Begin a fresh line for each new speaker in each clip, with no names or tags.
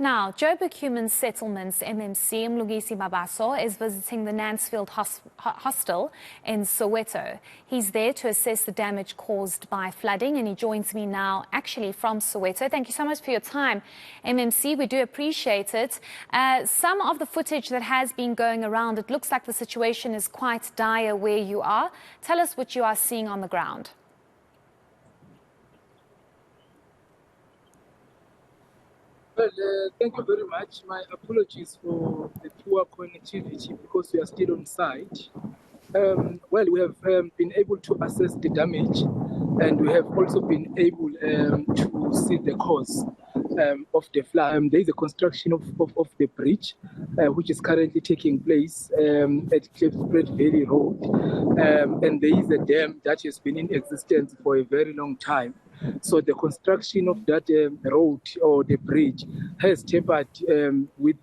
Now, Joburg Human Settlements MMC Mlungisi Mabaso is visiting the Nancefield Hostel in Soweto. He's there to assess the damage caused by flooding, and he joins me now actually from Soweto. Thank you so much for your time, MMC. We do appreciate it. Some of the footage that has been going around, it looks like the situation is quite dire where you are. Tell us what you are seeing on the ground.
Well, thank you very much. My apologies for the poor connectivity because we are still on site. Well, we have been able to assess the damage, and we have also been able to see the cause of the flood. There is a construction of the bridge, which is currently taking place at Cliffspread Valley Road, and there is a dam that has been in existence for a very long time. So the construction of that road or the bridge has tapered with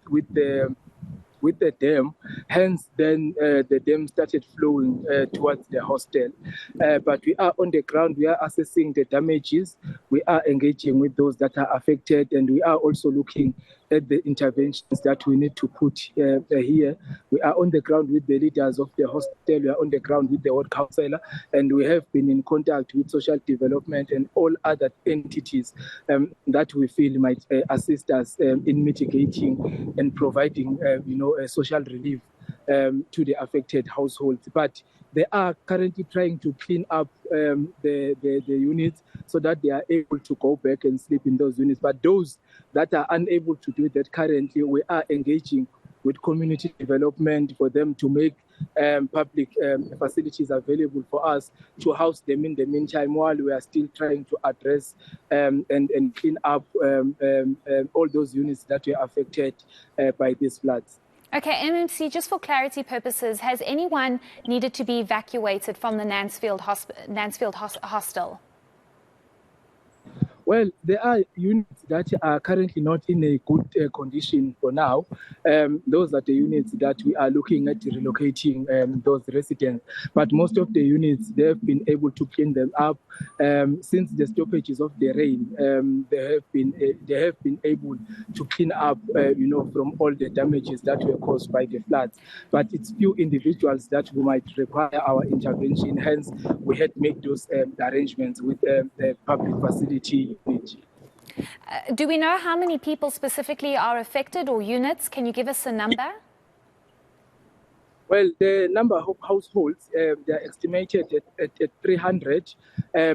the dam. Hence, then the dam started flowing towards the hostel. But we are on the ground. We are assessing the damages. We are engaging with those that are affected, and we are also looking at the interventions that we need to put here. We are on the ground with the leaders of the hostel. We are on the ground with the ward councillor, and we have been in contact with social development and all other entities that we feel might assist us in mitigating and providing, social relief to the affected households. But they are currently trying to clean up the units so that they are able to go back and sleep in those units. But those that are unable to do that currently, we are engaging with community development for them to make public facilities available for us to house them in the meantime, while we are still trying to address and clean up all those units that were affected by these floods.
Okay, MMC, just for clarity purposes, has anyone needed to be evacuated from the Nancefield Hostel?
Well, there are units that are currently not in a good condition for now. Those are the units that we are looking at relocating those residents. But most of the units, they've been able to clean them up since the stoppages of the rain. They have been able to clean up, from all the damages that were caused by the floods. But it's few individuals that we might require our intervention. Hence, we had made those arrangements with the public facility.
Do we know how many people specifically are affected or units? Can you give us a number?
Well, the number of households, they are estimated at 300,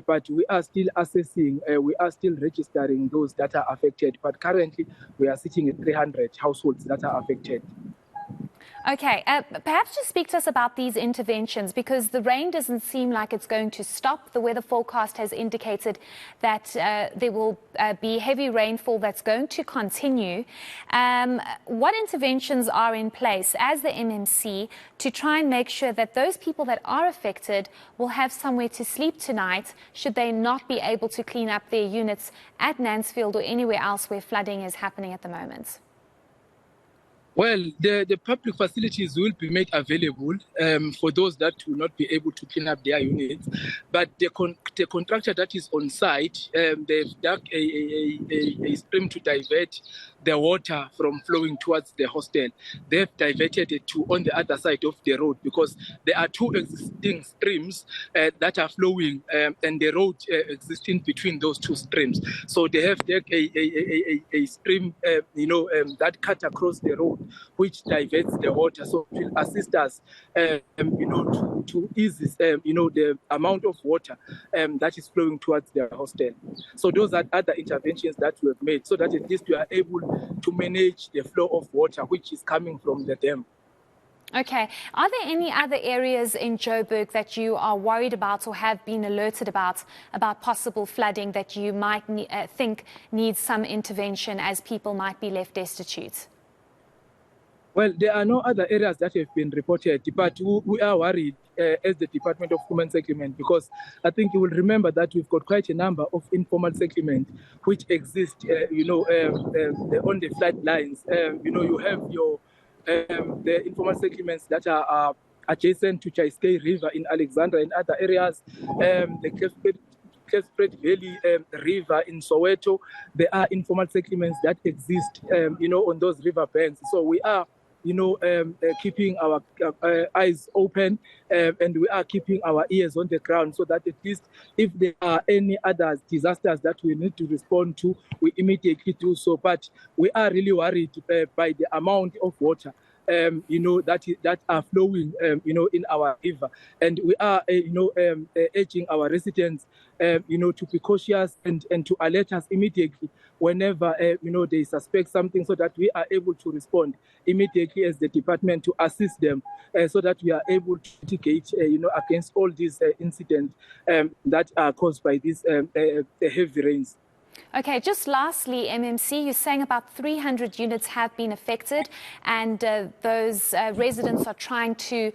but we are still assessing, we are still registering those that are affected. But currently, we are sitting at 300 households that are affected.
Okay, perhaps just speak to us about these interventions, because the rain doesn't seem like it's going to stop. The weather forecast has indicated that there will be heavy rainfall that's going to continue. What interventions are in place as the MMC to try and make sure that those people that are affected will have somewhere to sleep tonight should they not be able to clean up their units at Nancefield or anywhere else where flooding is happening at the moment?
Well, the public facilities will be made available for those that will not be able to clean up their units. But the contractor that is on site, they've dug a stream to divert the water from flowing towards the hostel. They've diverted it to on the other side of the road because there are two existing streams that are flowing and the road existing between those two streams. So they have dug a stream, that cut across the road, which diverts the water. So it will assist us, to ease the amount of water that is flowing towards the hostel. So those are other interventions that we have made so that at least we are able to manage the flow of water which is coming from the dam.
Okay. Are there any other areas in Joburg that you are worried about or have been alerted about possible flooding that you might think needs some intervention as people might be left destitute?
Well, there are no other areas that have been reported, but we are worried as the Department of Human Settlement, because I think you will remember that we've got quite a number of informal settlements which exist, on the flood lines. You have the informal settlements that are adjacent to Chaiskei River in Alexandra and other areas, the Spread Valley River in Soweto. There are informal settlements that exist, on those river banks. So we are keeping our eyes open, and we are keeping our ears on the ground so that at least if there are any other disasters that we need to respond to, we immediately do so. But we are really worried by the amount of water that are flowing, in our river. And we are, urging our residents, to be cautious and to alert us immediately whenever, they suspect something so that we are able to respond immediately as the department to assist them so that we are able to mitigate, against all these incidents that are caused by these heavy rains.
Okay, just lastly, MMC, you're saying about 300 units have been affected, and those residents are trying to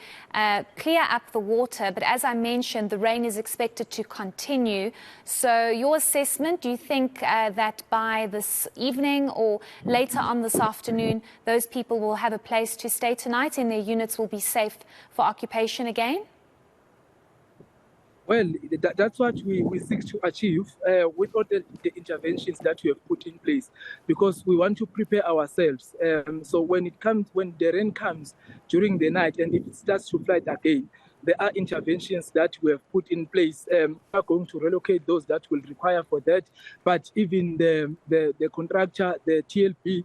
clear up the water. But as I mentioned, the rain is expected to continue. So your assessment, do you think that by this evening or later on this afternoon, those people will have a place to stay tonight and their units will be safe for occupation again?
Well, that's what we seek to achieve with all the interventions that we have put in place, because we want to prepare ourselves. So when the rain comes during the night and if it starts to flood again, there are interventions that we have put in place. We are going to relocate those that will require for that. But even the contractor, the TLP,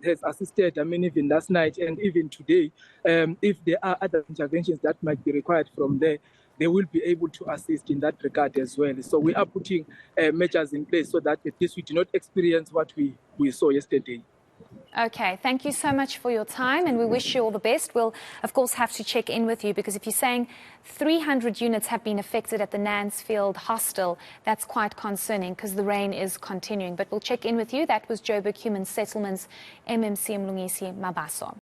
has assisted, even last night and even today. If there are other interventions that might be required from there, they will be able to assist in that regard as well. So we are putting measures in place so that at least we do not experience what we saw yesterday.
Okay, thank you so much for your time, and we wish you all the best. We'll, of course, have to check in with you, because if you're saying 300 units have been affected at the Nancefield Hostel, that's quite concerning because the rain is continuing. But we'll check in with you. That was Joburg Human Settlements, MMC Mlungisi Mabaso.